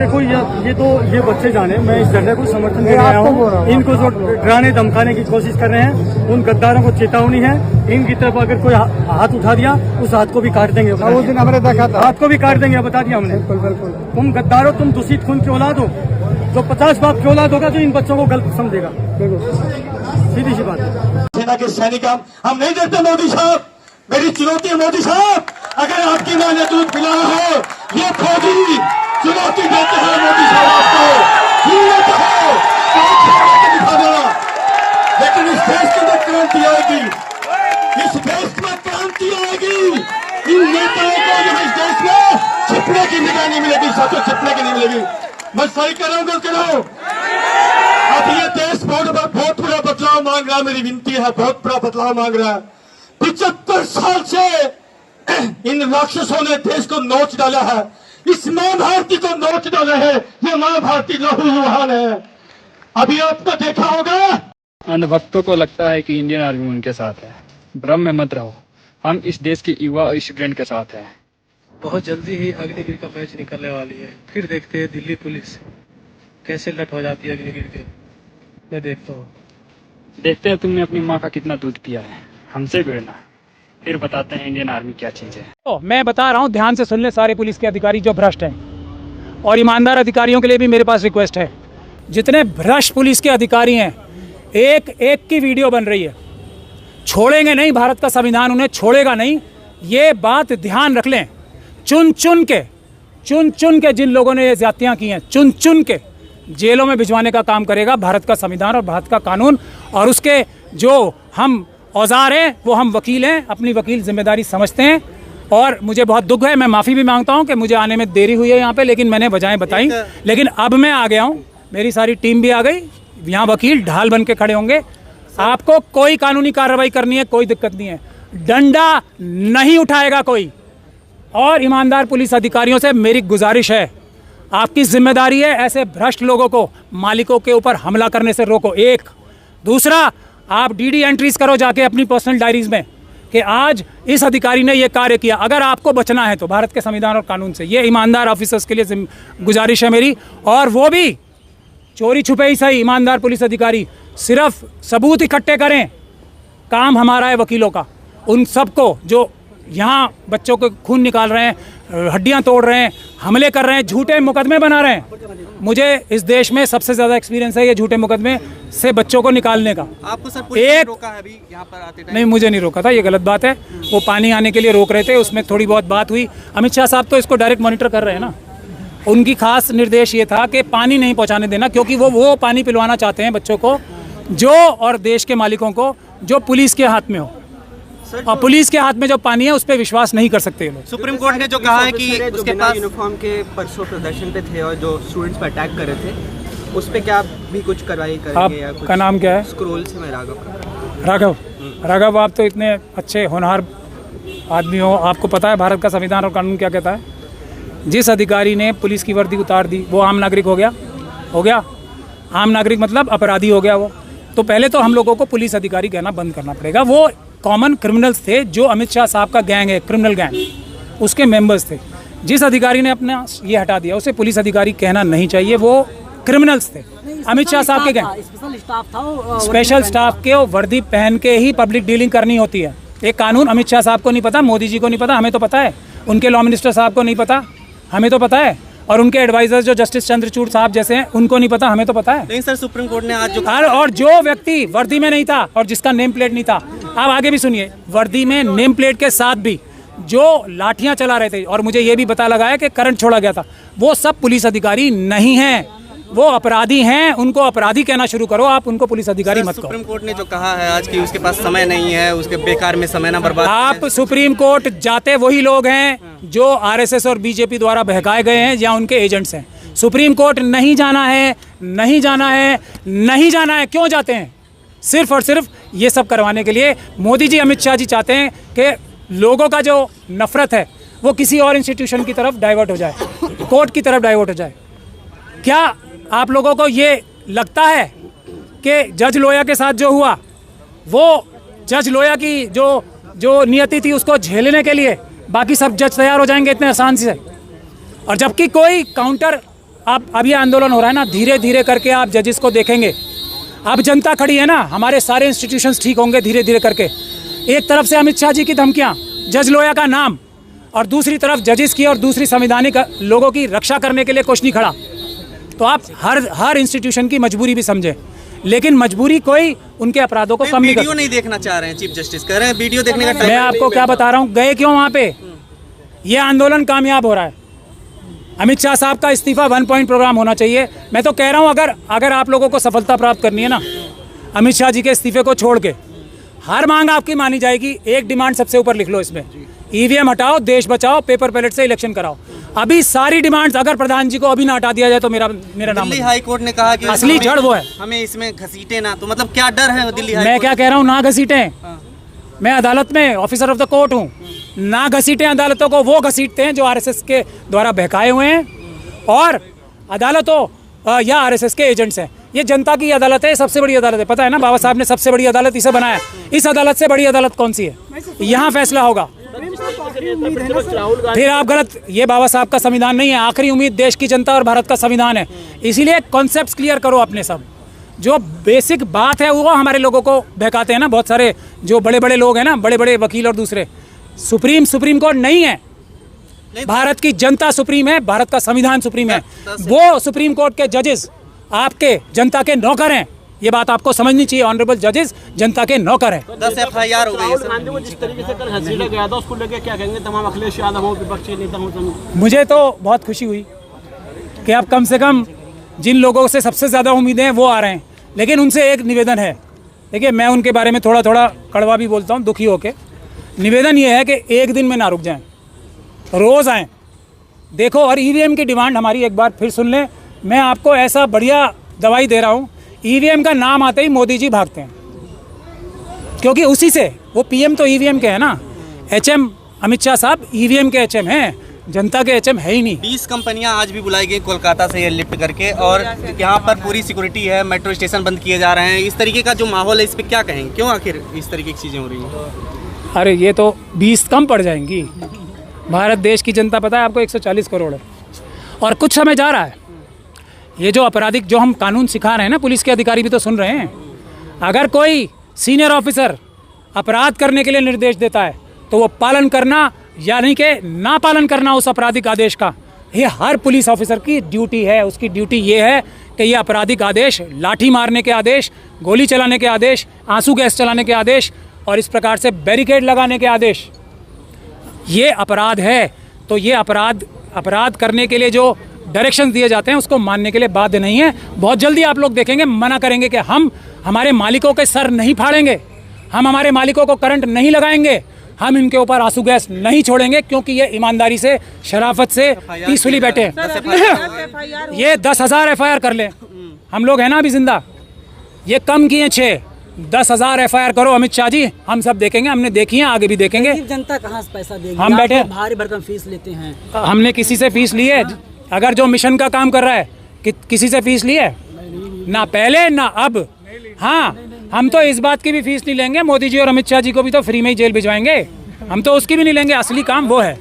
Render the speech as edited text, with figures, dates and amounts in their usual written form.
देखो ये बच्चे जाने, मैं इस धरने को समर्थन दे रहा हूँ। इनको जो डराने धमकाने की कोशिश कर रहे हैं, उन गद्दारों को चेतावनी है। इनकी तरफ अगर कोई हाथ उठा दिया, उस हाथ को भी काट देंगे। वो दिन हमने देखा था, हाथ को भी काट देंगे, बता दिया हमने। बिल्कुल। तुम गद्दारों, तुम दूषित खून की औलाद हो। जो 50 बाप की औलाद होगा, तो इन बच्चों को गलत समझेगा। सीधी सी बात है। सेना के सैनिक हम नहीं देते। मोदी साहब, मेरी चुनौती है मोदी साहब, अगर आपकी मां ने दूध पिलाया हो, ये फौजी चुनौती देते हैं मोदी साहब आपको, दिखा देना। लेकिन इस देश के अंदर क्रांति आएगी, इस देश में क्रांति आएगी। इन नेताओं को जो इस देश में छिपने की निगाह नहीं मिलेगी, साथों छिपने की नहीं मिलेगी। मैं सही कर रहा हूँ, गलत कर रहा हूँ? अब ये देश बहुत बड़ा बदलाव मांग रहा है। मेरी विनती है, बहुत बड़ा बदलाव मांग रहा है। 75 साल से इन राक्षसों ने देश को नोच डाला है। इस मां भारती को नोच डाला है। ये मां भारती लहू लुहान है। अभी आपने देखा होगा, अंधभक्तों को लगता है कि इंडियन आर्मी उनके साथ है। भ्रम में मत रहो, हम इस देश के युवा और स्टूडेंट के साथ हैं। बहुत जल्दी ही अग्निवीर का मैच निकलने वाली है। फिर देखते हैं दिल्ली पुलिस कैसे लट हो जाती है अग्निवीर के। मैं देखता हूँ। देखते हैं तुमने अपनी माँ का कितना दूध पिया है। हमसे भिड़ना, फिर बताते हैं इंडियन आर्मी क्या चीज़ है। तो मैं बता रहा हूँ, ध्यान से सुन ले सारे पुलिस के अधिकारी जो भ्रष्ट हैं, और ईमानदार अधिकारियों के लिए भी मेरे पास रिक्वेस्ट है। जितने भ्रष्ट पुलिस के अधिकारी हैं, एक एक की वीडियो बन रही है। छोड़ेंगे नहीं, भारत का संविधान उन्हें छोड़ेगा नहीं, ये बात ध्यान रख लें। चुन चुन के जिन लोगों ने ये ज्यादतियाँ की हैं, चुन चुन के जेलों में भिजवाने का काम करेगा भारत का संविधान और भारत का कानून। और उसके जो हम औजार हैं, वो हम वकील हैं, अपनी वकील जिम्मेदारी समझते हैं। और मुझे बहुत दुख है, मैं माफ़ी भी मांगता हूं कि मुझे आने में देरी हुई है यहाँ पे, लेकिन मैंने वजहें बताई। लेकिन अब मैं आ गया हूँ, मेरी सारी टीम भी आ गई। यहाँ वकील ढाल बन के खड़े होंगे। आपको कोई कानूनी कार्रवाई करनी है, कोई दिक्कत नहीं है। डंडा नहीं उठाएगा कोई। और ईमानदार पुलिस अधिकारियों से मेरी गुजारिश है, आपकी जिम्मेदारी है ऐसे भ्रष्ट लोगों को मालिकों के ऊपर हमला करने से रोको। एक दूसरा, आप डीडी एंट्रीज करो जाके अपनी पर्सनल डायरीज में कि आज इस अधिकारी ने ये कार्य किया। अगर आपको बचना है तो भारत के संविधान और कानून से, ये ईमानदार ऑफिसर्स के लिए गुजारिश है मेरी। और वो भी चोरी छुपे ही सही, ईमानदार पुलिस अधिकारी सिर्फ सबूत इकट्ठे करें। काम हमारा है वकीलों का। उन सबको जो यहाँ बच्चों को खून निकाल रहे हैं, हड्डियां तोड़ रहे हैं, हमले कर रहे हैं, झूठे मुकदमे बना रहे हैं। मुझे इस देश में सबसे ज्यादा एक्सपीरियंस है ये झूठे मुकदमे से बच्चों को निकालने का। आपको सर पुलिस ने रोका है अभी यहाँ पर आते टाइम? नहीं, मुझे नहीं रोका था, ये गलत बात है। वो पानी आने के लिए रोक रहे थे, उसमें थोड़ी बहुत बात हुई। अमित शाह साहब तो इसको डायरेक्ट मॉनिटर कर रहे हैं ना। उनकी खास निर्देश ये था कि पानी नहीं पहुँचाने देना, क्योंकि वो पानी पिलवाना चाहते हैं बच्चों को, जो और देश के मालिकों को, जो पुलिस के हाथ में हो। और पुलिस के हाथ में जो पानी है उस पर विश्वास नहीं कर सकते लोग। सुप्रीम कोर्ट ने जो कहा है कि उसके पास यूनिफॉर्म के परसों प्रदर्शन पे थे और जो स्टूडेंट्स पर अटैक कर रहे थे, उस पे क्या आप भी कुछ कार्रवाई करेंगे या कुछ? आपका नाम क्या है? स्क्रोल से मैं राघव, आप तो इतने अच्छे होनहार आदमी हो, आपको पता है भारत का संविधान और कानून क्या कहता है? जिस अधिकारी ने पुलिस की वर्दी उतार दी वो आम नागरिक हो गया। आम नागरिक मतलब अपराधी हो गया वो। तो पहले तो हम लोगों को पुलिस अधिकारी कहना बंद करना पड़ेगा। वो कॉमन क्रिमिनल्स थे, जो अमित शाह साहब का गैंग है, क्रिमिनल गैंग, उसके मेंबर्स थे। जिस अधिकारी ने अपना ये हटा दिया, उसे पुलिस अधिकारी कहना नहीं चाहिए, वो क्रिमिनल्स थे। अमित शाह साहब के गैंग स्पेशल स्टाफ के वर्दी पहन के ही पब्लिक डीलिंग करनी होती है। एक कानून अमित शाह साहब को नहीं पता, मोदी जी को नहीं पता, हमें तो पता है। उनके लॉ मिनिस्टर साहब को नहीं पता, हमें तो पता है। और उनके एडवाइजर जो जस्टिस चंद्रचूड़ साहब जैसे हैं, उनको नहीं पता, हमें तो पता है। नहीं सर, सुप्रीम कोर्ट ने आज जो और जो व्यक्ति वर्दी में नहीं था और जिसका नेम प्लेट नहीं था, आप आगे भी सुनिए, वर्दी में नेम प्लेट के साथ भी जो लाठियां चला रहे थे, और मुझे ये भी पता लगा है कि करंट छोड़ा गया था, वो सब पुलिस अधिकारी नहीं हैं, वो अपराधी हैं। उनको अपराधी कहना शुरू करो, आप उनको पुलिस अधिकारी मत करो। सुप्रीम कोर्ट ने जो कहा है आज कि उसके पास समय नहीं है, उसके बेकार में समय ना बर्बाद। आप सुप्रीम कोर्ट जाते वही लोग हैं जो आरएसएस और बीजेपी द्वारा बहकाए गए हैं या उनके एजेंट्स हैं। सुप्रीम कोर्ट नहीं जाना है। क्यों जाते हैं? सिर्फ और सिर्फ ये सब करवाने के लिए। मोदी जी, अमित शाह जी चाहते हैं कि लोगों का जो नफरत है वो किसी और इंस्टीट्यूशन की तरफ डाइवर्ट हो जाए, कोर्ट की तरफ डाइवर्ट हो जाए। क्या आप लोगों को ये लगता है कि जज लोया के साथ जो हुआ, वो जज लोया की जो नियति थी उसको झेलने के लिए बाकी सब जज तैयार हो जाएंगे इतने आसान से? और जबकि कोई काउंटर अब ये आंदोलन हो रहा है ना, धीरे धीरे करके आप जजेस को देखेंगे। अब जनता खड़ी है ना, हमारे सारे इंस्टीट्यूशंस ठीक होंगे धीरे धीरे करके। एक तरफ से अमित शाह जी की धमकियां, जज लोया का नाम, और दूसरी तरफ जजेस की और दूसरी संवैधानिक लोगों की रक्षा करने के लिए कुछ नहीं खड़ा। तो आप हर इंस्टीट्यूशन की मजबूरी भी समझें, लेकिन मजबूरी कोई उनके अपराधों को कम नहीं कर। वीडियो नहीं देखना चाह रहे हैं, चीफ जस्टिस कह रहे हैं वीडियो देखने का टाइम। मैं आपको क्या बता रहा हूँ, गए क्यों वहाँ पे? ये आंदोलन कामयाब हो रहा है। अमित शाह साहब का इस्तीफा 1 पॉइंट प्रोग्राम होना चाहिए। मैं तो कह रहा हूँ अगर आप लोगों को सफलता प्राप्त करनी है ना, अमित शाह जी के इस्तीफे को छोड़ के हर मांग आपकी मानी जाएगी। एक डिमांड सबसे ऊपर लिख लो इसमें, ईवीएम हटाओ, देश बचाओ, पेपर बैलेट से इलेक्शन कराओ। अभी सारी डिमांड्स अगर प्रधान जी को अभी ना हटा दिया जाए तो मेरा नाम। दिल्ली हाई कोर्ट ने कहा कि असली जड़ वो है, हमें इसमें घसीटे ना, तो मतलब क्या डर है दिल्ली हाई मैं कोर्ट? क्या कह रहा हूँ, ना घसीटें। मैं अदालत में ऑफिसर ऑफ द कोर्ट हूँ, ना घसीटें अदालतों को। वो घसीटते हैं जो आरएसएस के द्वारा बहकाए हुए हैं और अदालतों या आरएसएस के एजेंट्स हैं। ये जनता की अदालत है, सबसे बड़ी अदालत है। पता है ना, बाबा साहब ने सबसे बड़ी अदालत इसे बनाया। इस अदालत से बड़ी अदालत कौन सी है? यहाँ फैसला होगा। फिर आप गलत, ये बाबा साहब का संविधान नहीं है। आखिरी उम्मीद देश की जनता और भारत का संविधान है। इसीलिए कॉन्सेप्ट्स क्लियर करो अपने। सब जो बेसिक बात है वो हमारे लोगों को बहकाते हैं ना बहुत सारे जो बड़े बड़े लोग हैं ना, बड़े बड़े वकील और दूसरे। सुप्रीम कोर्ट नहीं है, भारत की जनता सुप्रीम है, भारत का संविधान सुप्रीम है। वो सुप्रीम कोर्ट के जजेस आपके जनता के नौकर हैं। ये बात आपको समझनी चाहिए। ऑनरेबल जजेस जनता के नौकर हैं। 10 FIR हो गई है। गांधी को जिस तरीके से कल घसीटा गया था उसको लेके क्या कहेंगे तमाम अखिलेश यादव हो, विपक्षी नेता हो? मुझे तो बहुत खुशी हुई कि अब कम से कम जिन लोगों से सबसे ज़्यादा उम्मीदें हैं वो आ रहे हैं। लेकिन उनसे एक निवेदन है, देखिए मैं उनके बारे में थोड़ा थोड़ा कड़वा भी बोलता हूँ दुखी होके। निवेदन ये है कि एक दिन में ना रुक जाएं, रोज़ आएँ, देखो। और ईवीएम की डिमांड हमारी एक बार फिर सुन लें। मैं आपको ऐसा बढ़िया दवाई दे रहा हूँ, ईवीएम का नाम आते ही मोदी जी भागते हैं, क्योंकि उसी से वो पीएम तो ईवीएम के हैं ना। एचएम अमित शाह साहब ईवीएम के एचएम हैं, जनता के एचएम है ही नहीं। 20 कंपनियां आज भी बुलाई गई कोलकाता से एयरलिफ्ट करके, और यहाँ पर पूरी सिक्योरिटी है, मेट्रो स्टेशन बंद किए जा रहे हैं। इस तरीके का जो माहौल है, इस पर क्या कहेंगे? क्यों आखिर इस तरीके की चीज़ें हो रही हैं? अरे ये तो 20 कम पड़ जाएंगी। भारत देश की जनता पता है आपको 140 करोड़ है, और कुछ समय जा रहा है। ये जो आपराधिक जो हम कानून सिखा रहे हैं ना, पुलिस के अधिकारी भी तो सुन रहे हैं। अगर कोई सीनियर ऑफिसर अपराध करने के लिए निर्देश देता है तो वो पालन करना, यानी कि ना पालन करना उस आपराधिक आदेश का, ये हर पुलिस ऑफिसर की ड्यूटी है। उसकी ड्यूटी ये है कि ये आपराधिक आदेश, लाठी मारने के आदेश, गोली चलाने के आदेश, आंसू गैस चलाने के आदेश और इस प्रकार से बैरिकेड लगाने के आदेश, ये अपराध है। तो ये अपराध करने के लिए जो डायरेक्शन दिए जाते हैं उसको मानने के लिए बाध्य नहीं है। बहुत जल्दी आप लोग देखेंगे मना करेंगे कि हम हमारे मालिकों के सर नहीं फाड़ेंगे, हम हमारे मालिकों को करंट नहीं लगाएंगे, हम इनके ऊपर आंसू गैस नहीं छोड़ेंगे, क्योंकि ये ईमानदारी से, शराफत से पीसफुली बैठे हैं। ये 10,000 FIR कर ले, हम लोग हैं ना अभी जिंदा। ये कम किए 6, 10,000 FIR करो अमित शाह जी, हम सब देखेंगे। हमने देखी है, आगे भी देखेंगे। जनता कहाँ से पैसा देगी? हम बैठे, भारी भरकम फीस लेते हैं। हमने किसी से फीस ली है? अगर जो मिशन का काम कर रहा है किसी से फीस ली है? ना पहले ना अब। हाँ, हम तो इस बात की भी फीस नहीं लेंगे। मोदी जी और अमित शाह जी को भी तो फ्री में ही जेल भिजवाएंगे, हम तो उसकी भी नहीं लेंगे। असली काम वो है।